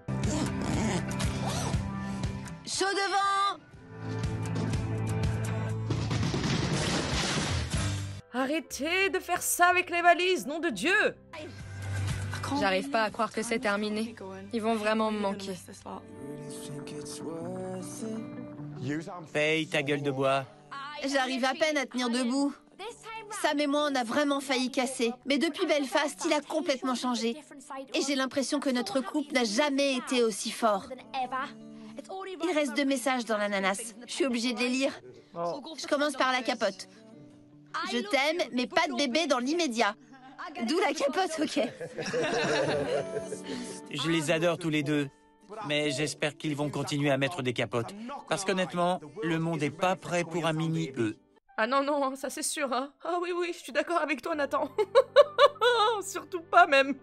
Chaud devant! Arrêtez de faire ça avec les valises, nom de Dieu! J'arrive pas à croire que c'est terminé. Ils vont vraiment me manquer. Paye ta gueule de bois. J'arrive à peine à tenir debout. Sam et moi, on a vraiment failli casser. Mais depuis Belfast, il a complètement changé. Et j'ai l'impression que notre couple n'a jamais été aussi fort. Il reste 2 messages dans l'ananas. Je suis obligée de les lire. Je commence par la capote. Je t'aime, mais pas de bébé dans l'immédiat. D'où la capote, ok. Je les adore tous les deux. Mais j'espère qu'ils vont continuer à mettre des capotes. Parce qu'honnêtement, le monde est pas prêt pour un mini-E. Ah non, non, ça c'est sûr, hein. Ah oui, oui, je suis d'accord avec toi, Nathan. Surtout pas, même.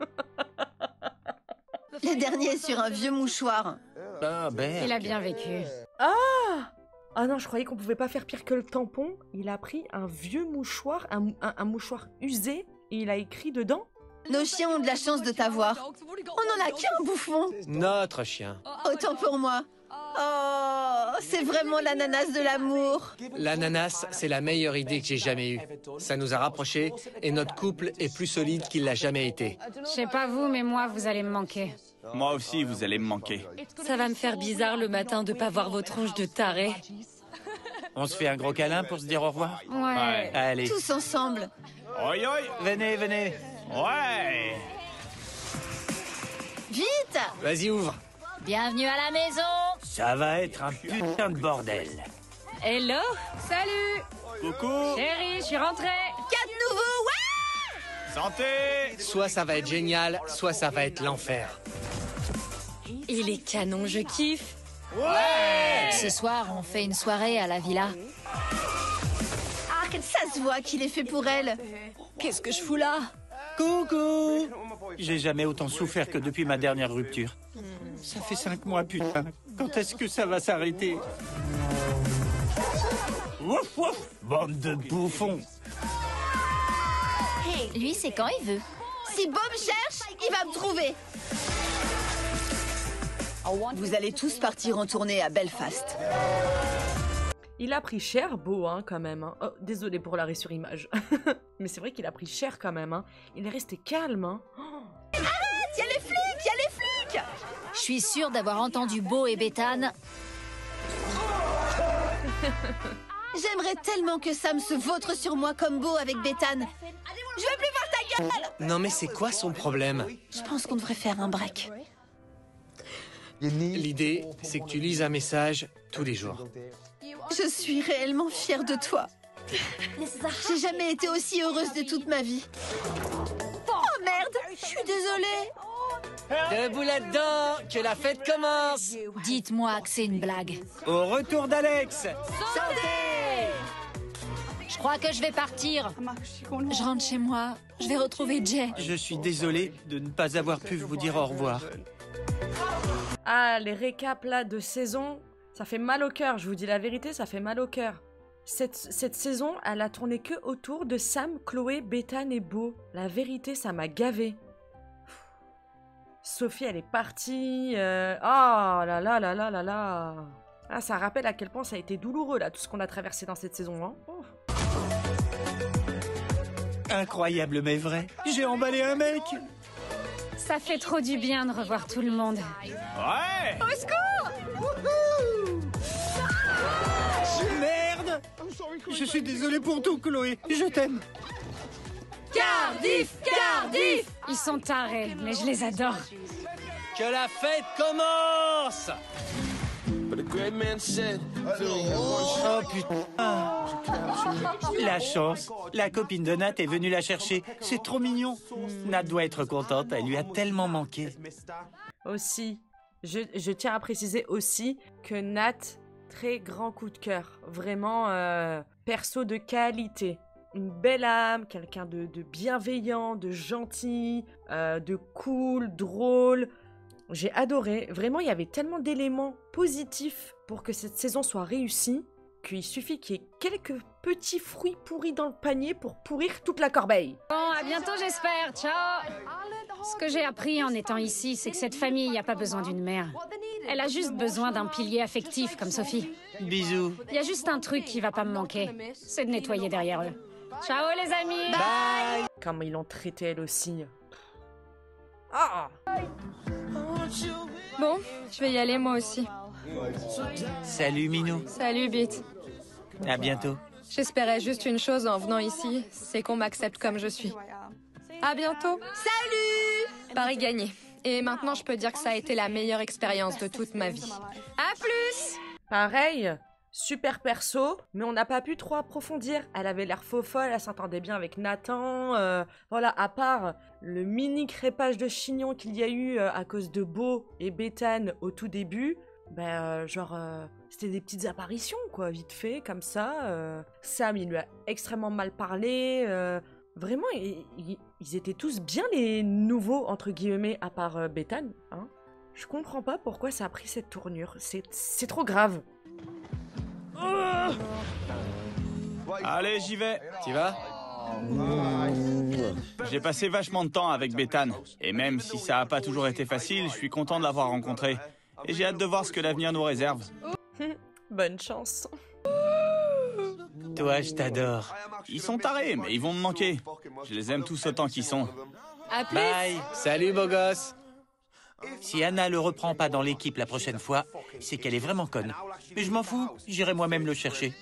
Le dernier est sur un vieux mouchoir. Ah, ben. Il a bien vécu. Ah! Ah non, je croyais qu'on pouvait pas faire pire que le tampon. Il a pris un vieux mouchoir, un mouchoir usé, et il a écrit dedans. Nos chiens ont de la chance de t'avoir. On en a qu'un bouffon. Notre chien. Autant pour moi. Oh, c'est vraiment l'ananas de l'amour. L'ananas, c'est la meilleure idée que j'ai jamais eue. Ça nous a rapprochés et notre couple est plus solide qu'il l'a jamais été. Je sais pas vous, mais moi, vous allez me manquer. Moi aussi, vous allez me manquer. Ça va me faire bizarre le matin de pas voir vos tronches de tarés. On se fait un gros câlin pour se dire au revoir? Ouais. Allez. Tous ensemble. Oi, oi. Venez, venez. Ouais. Vite! Vas-y, ouvre. Bienvenue à la maison. Ça va être un putain de bordel. Hello? Salut! Coucou. Chérie, je suis rentrée. 4 nouveaux, ouais! Santé. Soit ça va être génial, soit ça va être l'enfer. Il est canon, je kiffe. Ce soir, on fait une soirée à la villa. Ça se voit qu'il est fait pour elle. Qu'est-ce que je fous là? Coucou. J'ai jamais autant souffert que depuis ma dernière rupture. Ça fait 5 mois, putain. Quand est-ce que ça va s'arrêter? Ouf, ouf. Bande de bouffons. Lui, c'est quand il veut. Si Bob me cherche, il va me trouver. Vous allez tous partir en tournée à Belfast. Il a pris cher, Beau, hein, quand même. Hein. Oh, désolé pour l'arrêt sur image. Mais c'est vrai qu'il a pris cher, quand même. Hein. Il est resté calme. Hein. Oh. Arrête, y a les flics, y a les flics! Je suis sûre d'avoir entendu Beau et Bethane. J'aimerais tellement que Sam se vautre sur moi comme Beau avec Bethane. Je veux plus voir ta gueule! Non mais c'est quoi son problème? Je pense qu'on devrait faire un break. L'idée, c'est que tu lises un message tous les jours. Je suis réellement fière de toi. J'ai jamais été aussi heureuse de toute ma vie. Oh merde, je suis désolée. Debout là-dedans, que la fête commence! Dites-moi que c'est une blague. Au retour d'Alex. Je crois que je vais partir. Je rentre chez moi. Je vais retrouver Jay. Je suis désolé de ne pas avoir pu vous dire au revoir. Ah, les récaps là de saison, ça fait mal au cœur, je vous dis la vérité, ça fait mal au cœur. Cette saison, elle a tourné que autour de Sam, Chloé, Bethane et Beau. La vérité, ça m'a gavé. Sophie, elle est partie. Oh là là là là là là. Ah, ça rappelle à quel point ça a été douloureux là, tout ce qu'on a traversé dans cette saison. Hein. Oh. Incroyable mais vrai. J'ai emballé un mec. Ça fait trop du bien de revoir tout le monde. Ouais. Au secours! Merde. Je suis désolé pour tout, Chloé. Je t'aime. Cardiff! Cardiff! Ils sont tarés, mais je les adore. Que la fête commence! Oh putain. La chance. La copine de Nat est venue la chercher. C'est trop mignon. Nat doit être contente. Elle lui a tellement manqué. Aussi, je tiens à préciser aussi que Nat, très grand coup de cœur. Vraiment, perso de qualité. Une belle âme, quelqu'un de bienveillant, de gentil, de cool, drôle. J'ai adoré. Vraiment, il y avait tellement d'éléments positifs pour que cette saison soit réussie qu'il suffit qu'il y ait quelques petits fruits pourris dans le panier pour pourrir toute la corbeille. Bon, à bientôt, j'espère. Ciao! Ce que j'ai appris en étant ici, c'est que cette famille n'a pas besoin d'une mère. Elle a juste besoin d'un pilier affectif comme Sophie. Bisous. Il y a juste un truc qui va pas me manquer, c'est de nettoyer derrière eux. Ciao les amis! Bye. Comment ils l'ont traité elle aussi. Ah! Bon, je vais y aller moi aussi. Salut, Minou. Salut, Bit. À bientôt. J'espérais juste une chose en venant ici, c'est qu'on m'accepte comme je suis. À bientôt. Salut! Paris gagné. Et maintenant, je peux dire que ça a été la meilleure expérience de toute ma vie. À plus! Pareil, super perso, mais on n'a pas pu trop approfondir. Elle avait l'air faux folle, elle s'entendait bien avec Nathan. Voilà, à part le mini crépage de chignon qu'il y a eu à cause de Beau et Bethane au tout début, c'était des petites apparitions, quoi, vite fait, comme ça. Sam, il lui a extrêmement mal parlé. Vraiment, ils étaient tous bien les nouveaux, entre guillemets, à part Bethane. Hein. Je comprends pas pourquoi ça a pris cette tournure. C'est trop grave. Allez, j'y vais. Tu vas? J'ai passé vachement de temps avec Bethane. Et même si ça n'a pas toujours été facile, je suis content de l'avoir rencontré. Et j'ai hâte de voir ce que l'avenir nous réserve. Bonne chance. Toi, je t'adore. Ils sont tarés, mais ils vont me manquer. Je les aime tous autant qu'ils sont. À plus. Bye. Salut, beau gosse. Si Anna le reprend pas dans l'équipe la prochaine fois, c'est qu'elle est vraiment conne. Mais je m'en fous, j'irai moi-même le chercher.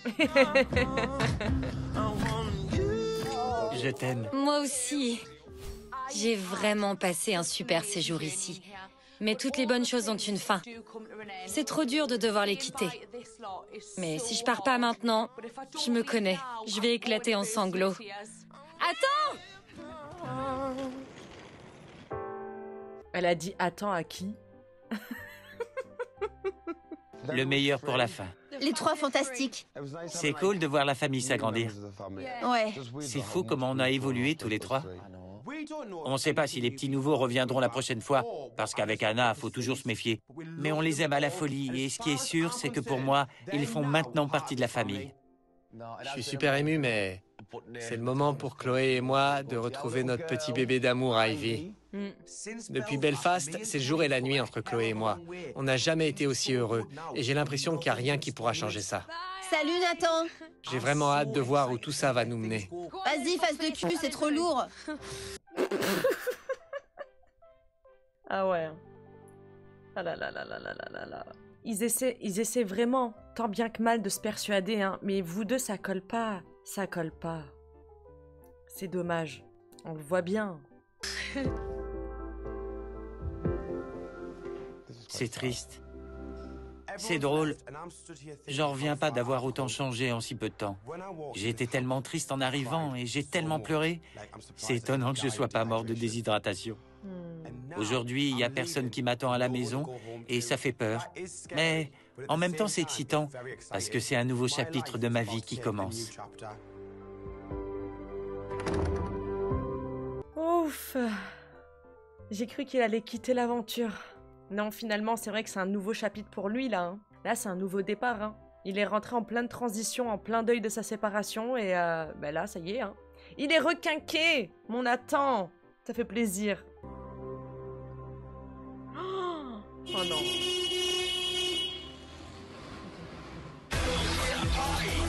Je t'aime. Moi aussi. J'ai vraiment passé un super séjour ici. Mais toutes les bonnes choses ont une fin. C'est trop dur de devoir les quitter. Mais si je pars pas maintenant, je me connais. Je vais éclater en sanglots. Attends! Elle a dit attends à qui? Le meilleur pour la fin. Les 3 fantastiques. C'est cool de voir la famille s'agrandir. Ouais. C'est fou comment on a évolué tous les 3. On ne sait pas si les petits nouveaux reviendront la prochaine fois, parce qu'avec Anna, faut toujours se méfier. Mais on les aime à la folie, et ce qui est sûr, c'est que pour moi, ils font maintenant partie de la famille. Je suis super ému, mais c'est le moment pour Chloé et moi de retrouver notre petit bébé d'amour, Ivy. Depuis Belfast, c'est le jour et la nuit entre Chloé et moi. On n'a jamais été aussi heureux, et j'ai l'impression qu'il n'y a rien qui pourra changer ça. Salut Nathan. J'ai vraiment hâte de voir où tout ça va nous mener. Vas-y, face de cul, c'est trop lourd. Ah ouais. Ah là là là là là là là là. Ils essaient vraiment, tant bien que mal, de se persuader, hein. Mais vous deux, ça colle pas. Ça colle pas. C'est dommage. On le voit bien. C'est triste. C'est drôle. J'en reviens pas d'avoir autant changé en si peu de temps. J'ai été tellement triste en arrivant et j'ai tellement pleuré. C'est étonnant que je sois pas mort de déshydratation. Aujourd'hui, il y a personne qui m'attend à la maison et ça fait peur. Mais en même temps, c'est excitant parce que c'est un nouveau chapitre de ma vie qui commence. Ouf. J'ai cru qu'il allait quitter l'aventure. Non, finalement, c'est vrai que c'est un nouveau chapitre pour lui, là. Hein. Là, c'est un nouveau départ. Hein. Il est rentré en pleine transition, en plein deuil de sa séparation, et ben là, ça y est. Hein. Il est requinqué, mon Nathan. Ça fait plaisir. Oh non.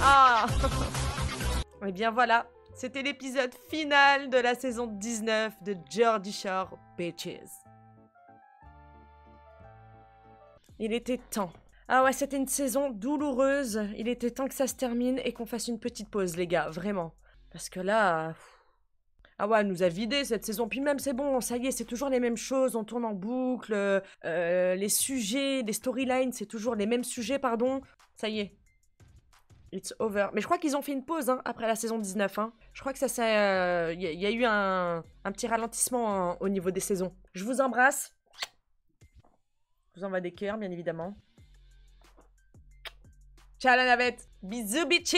Ah. Et bien voilà, c'était l'épisode final de la saison 19 de Geordie Shore Bitches. Il était temps. Ah ouais, c'était une saison douloureuse. Il était temps que ça se termine et qu'on fasse une petite pause, les gars, vraiment. Parce que là... Ah ouais, elle nous a vidé cette saison. Puis même, c'est bon, ça y est, c'est toujours les mêmes choses. On tourne en boucle. Les sujets, les storylines, c'est toujours les mêmes sujets, pardon. Ça y est. It's over. Mais je crois qu'ils ont fait une pause hein, après la saison 19. Hein. Je crois que ça... y a eu un petit ralentissement au niveau des saisons. Je vous embrasse. Je vous envoie des cœurs, bien évidemment. Ciao la navette. Bisous, bitches.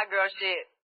Girl shit.